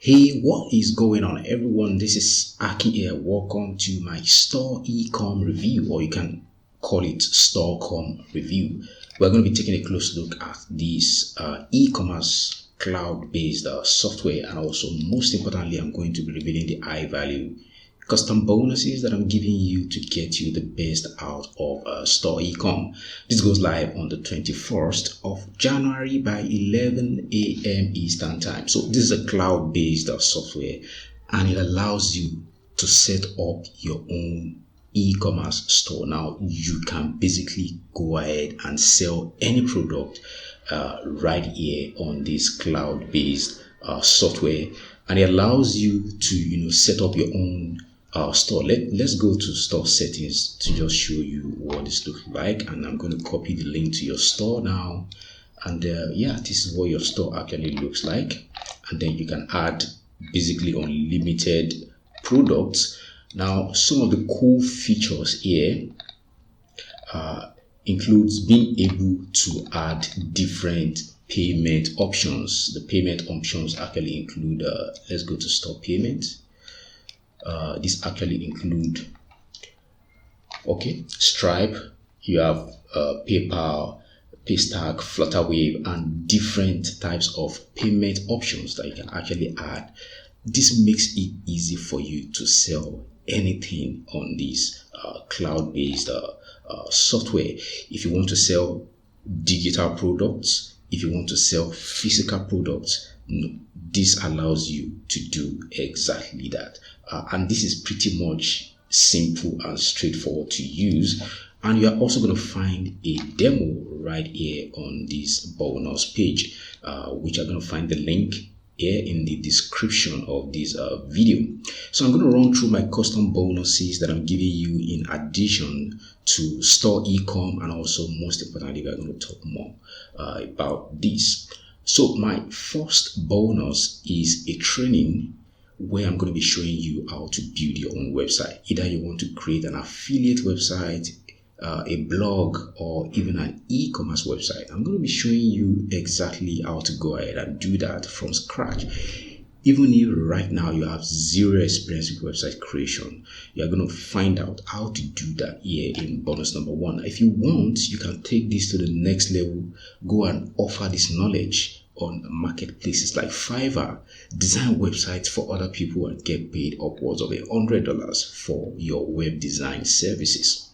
Hey, what is going on, everyone? This is Aki here. Welcome to my StoreCom review, or you can call it StoreCom review. We're going to be taking a close look at this e-commerce cloud-based software, and also, most importantly, I'm going to be revealing the high value custom bonuses that I'm giving you to get you the best out of StoreCom. This goes live on the 21st of January by 11 a.m. Eastern Time. So this is a cloud-based software, and it allows you to set up your own e-commerce store. Now you can basically go ahead and sell any product right here on this cloud-based software, and it allows you to set up your own store. Let's go to store settings to just show you what this looks like, and I'm going to copy the link to your store now. And yeah, this is what your store actually looks like, and then you can add basically unlimited products. Now, some of the cool features here includes being able to add different payment options. The payment options actually include let's go to store payment. This actually include Stripe, you have PayPal, Paystack, Flutterwave, and different types of payment options that you can actually add. This makes it easy for you to sell anything on this cloud-based software. If you want to sell digital products, if you want to sell physical products, this allows you to do exactly that. And this is pretty much simple and straightforward to use. And you are also going to find a demo right here on this bonus page, which I'm going to find the link here in the description of this video. So I'm going to run through my custom bonuses that I'm giving you in addition to StoreCom, and also, most importantly, we're going to talk more about this. So my first bonus is a training where I'm going to be showing you how to build your own website. Either you want to create an affiliate website, a blog, or even an e-commerce website. I'm going to be showing you exactly how to go ahead and do that from scratch. Even if right now you have zero experience with website creation, you're going to find out how to do that here in bonus number 1. If you want, you can take this to the next level, go and offer this knowledge on marketplaces like Fiverr, design websites for other people and get paid upwards of $100 for your web design services.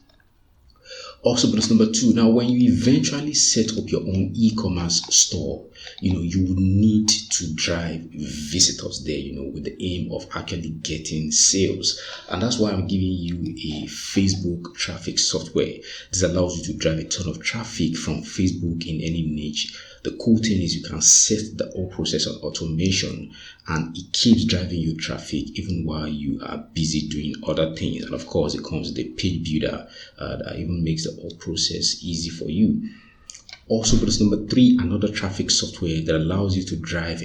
Also, bonus number 2, now when you eventually set up your own e-commerce store, you will need to drive visitors there, with the aim of actually getting sales. And that's why I'm giving you a Facebook traffic software. This allows you to drive a ton of traffic from Facebook in any niche. The cool thing is you can set the whole process on automation, and it keeps driving you traffic even while you are busy doing other things. And of course, it comes with a page builder that even makes the whole process easy for you. Also, bonus number 3, another traffic software that allows you to drive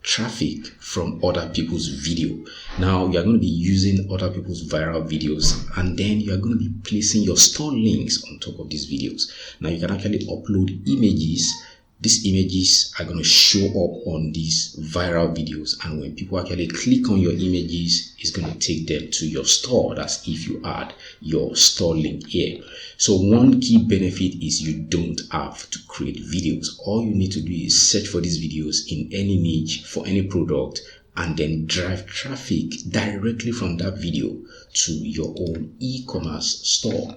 traffic from other people's video. Now you're going to be using other people's viral videos, and then you're going to be placing your store links on top of these videos. Now you can actually upload images. These images are going to show up on these viral videos, and when people actually click on your images, it's going to take them to your store. That's if you add your store link here. So one key benefit is you don't have to create videos. All you need to do is search for these videos in any niche for any product, and then drive traffic directly from that video to your own e-commerce store.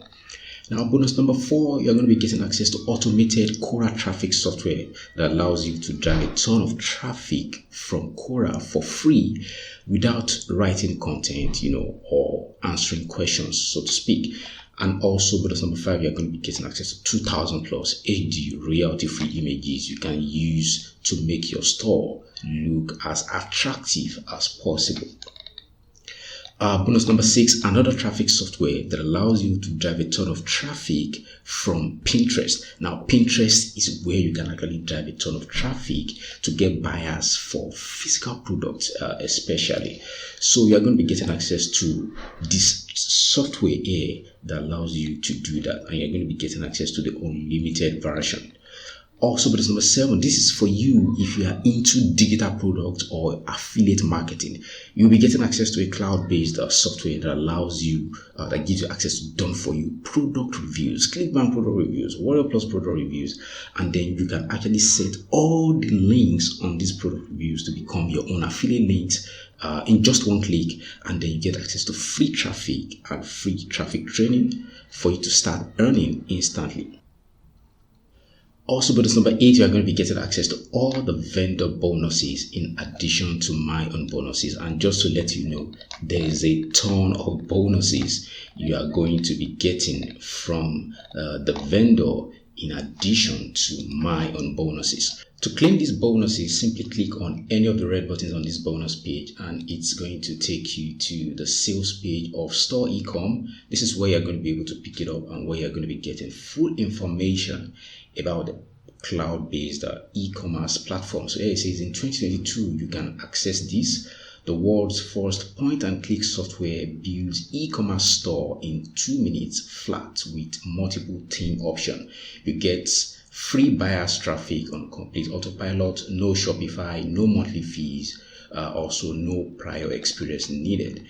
Now, bonus number 4, you're going to be getting access to automated Quora traffic software that allows you to drive a ton of traffic from Quora for free without writing content, or answering questions, so to speak. And also, bonus number 5, you're going to be getting access to 2,000 plus HD royalty-free images you can use to make your store look as attractive as possible. Bonus number 6, another traffic software that allows you to drive a ton of traffic from Pinterest. Now, Pinterest is where you can actually drive a ton of traffic to get buyers for physical products, especially. So you're going to be getting access to this software here that allows you to do that, and you're going to be getting access to the unlimited version. Also, but number 7, this is for you if you are into digital products or affiliate marketing. You'll be getting access to a cloud-based software that allows you, that gives you access to done for you product reviews, ClickBank product reviews, Warrior Plus product reviews, and then you can actually set all the links on these product reviews to become your own affiliate links in just one click, and then you get access to free traffic and free traffic training for you to start earning instantly. Also, bonus number 8, you are going to be getting access to all the vendor bonuses in addition to my own bonuses. And just to let you know, there is a ton of bonuses you are going to be getting from the vendor in addition to my own bonuses. To claim these bonuses, simply click on any of the red buttons on this bonus page, and it's going to take you to the sales page of StoreCom. This is where you're going to be able to pick it up and where you're going to be getting full information about the cloud-based e-commerce platform. So here it says in 2022, you can access this. The world's first point-and-click software builds e-commerce store in 2 minutes flat with multiple theme options. You get free buyers traffic on complete autopilot, no Shopify, no monthly fees, also no prior experience needed.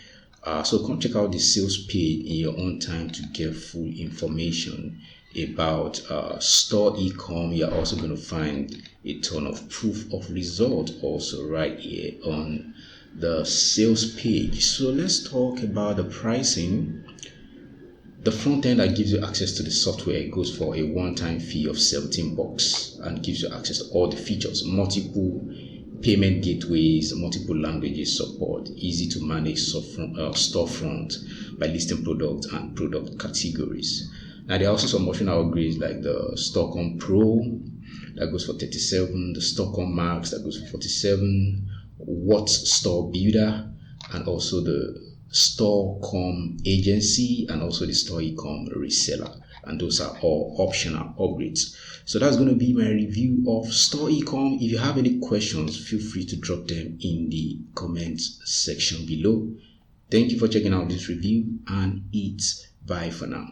So come check out the sales page in your own time to get full information about StoreCom. You're also going to find a ton of proof of result also right here on the sales page. So let's talk about the pricing. The front end that gives you access to the software goes for a one-time fee of $17 and gives you access to all the features, multiple payment gateways, multiple languages support, easy to manage storefront by listing products and product categories. Now there are also some optional upgrades like the StoreCom Pro that goes for $37, the StoreCom Max that goes for $47, What's Store Builder, and also the StoreCom Agency, and also the StoreCom Reseller. And those are all optional upgrades. So that's going to be my review of StoreCom. If you have any questions, feel free to drop them in the comments section below. Thank you for checking out this review, and it's bye for now.